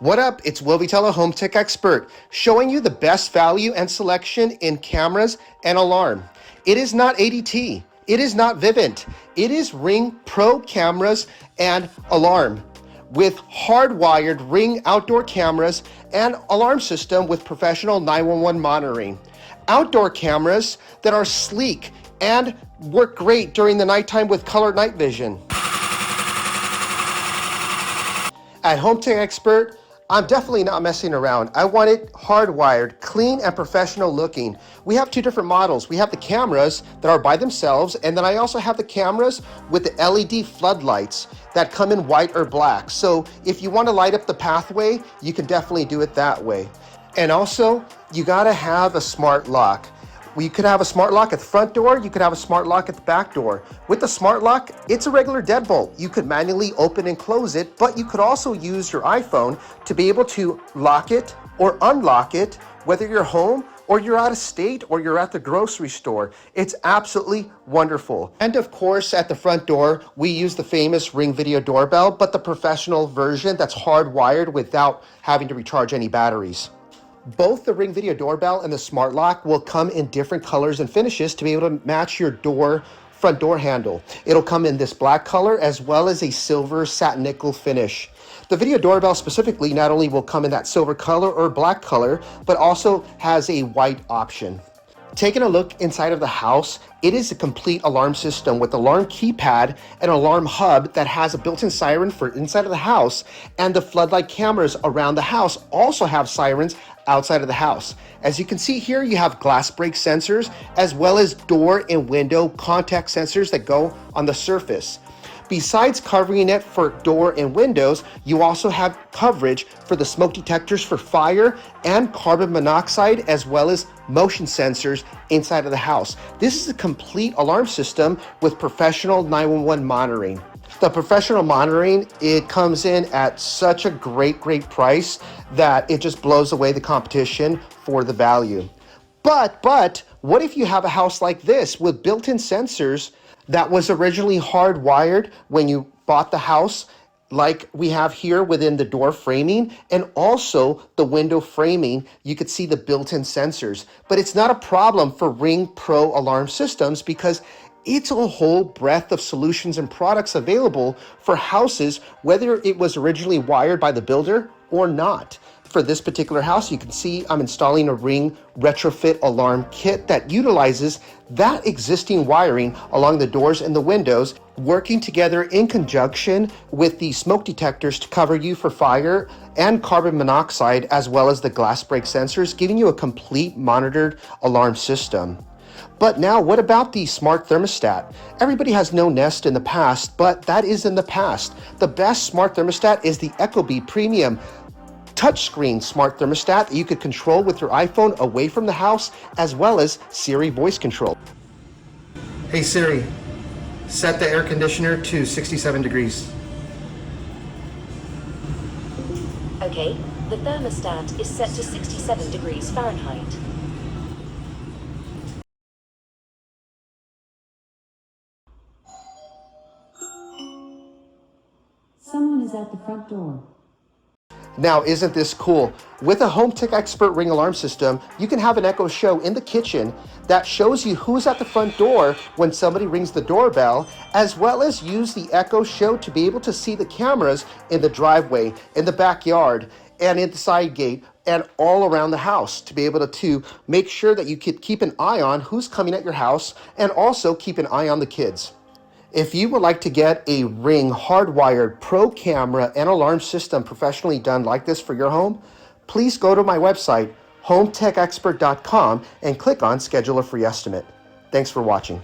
What up? It's Vitela, Home Tech Expert, showing you the best value and selection in cameras and alarm. It is not ADT. It is not Vivint. It is Ring Pro cameras and alarm with hardwired Ring outdoor cameras and alarm system with professional 911 monitoring. Outdoor cameras that are sleek and work great during the nighttime with color night vision. At Home Tech Expert, I'm definitely not messing around. I want it hardwired, clean and professional looking. We have two different models. We have the cameras that are by themselves, and then I also have the cameras with the LED floodlights that come in white or black. So if you want to light up the pathway, you can definitely do it that way. And also, you gotta have a smart lock. You could have a smart lock at the front door, you could have a smart lock at the back door. With the smart lock, it's a regular deadbolt. You could manually open and close it, but you could also use your iPhone to be able to lock it or unlock it, whether you're home or you're out of state or you're at the grocery store. It's absolutely wonderful. And of course, at the front door, we use the famous Ring Video doorbell, but the professional version that's hardwired without having to recharge any batteries. Both the Ring Video doorbell and the smart lock will come in different colors and finishes to be able to match your front door handle. It'll come in this black color as well as a silver satin nickel finish. The video doorbell specifically not only will come in that silver color or black color, but also has a white option. Taking a look inside of the house, it is a complete alarm system with alarm keypad and alarm hub that has a built-in siren for inside of the house, and the floodlight cameras around the house also have sirens outside of the house. As you can see here, you have glass break sensors as well as door and window contact sensors that go on the surface. Besides covering it for door and windows, you also have coverage for the smoke detectors for fire and carbon monoxide, as well as motion sensors inside of the house. This is a complete alarm system with professional 911 monitoring. The professional monitoring, it comes in at such a great price that it just blows away the competition for the value. But what if you have a house like this with built-in sensors that was originally hardwired when you bought the house, like we have here within the door framing and also the window framing? You could see the built-in sensors, but it's not a problem for Ring Pro alarm systems because it's a whole breadth of solutions and products available for houses, whether it was originally wired by the builder or not. For this particular house, you can see I'm installing a Ring retrofit alarm kit that utilizes that existing wiring along the doors and the windows, working together in conjunction with the smoke detectors to cover you for fire and carbon monoxide, as well as the glass break sensors, giving you a complete monitored alarm system. But now, what about the smart thermostat? Everybody has no Nest in the past, but that is in the past. The best smart thermostat is the ecobee Premium touchscreen smart thermostat that you could control with your iPhone away from the house, as well as Siri voice control. Hey Siri, set the air conditioner to 67 degrees. Okay, the thermostat is set to 67 degrees Fahrenheit. Someone is at the front door. Now, isn't this cool? With a Home Tech Expert Ring alarm system, you can have an Echo Show in the kitchen that shows you who's at the front door when somebody rings the doorbell, as well as use the Echo Show to be able to see the cameras in the driveway, in the backyard, and in the side gate, and all around the house to be able to make sure that you could keep an eye on who's coming at your house and also keep an eye on the kids. If you would like to get a Ring hardwired pro camera and alarm system professionally done like this for your home, please go to my website, hometechexpert.com, and click on Schedule a Free Estimate. Thanks for watching.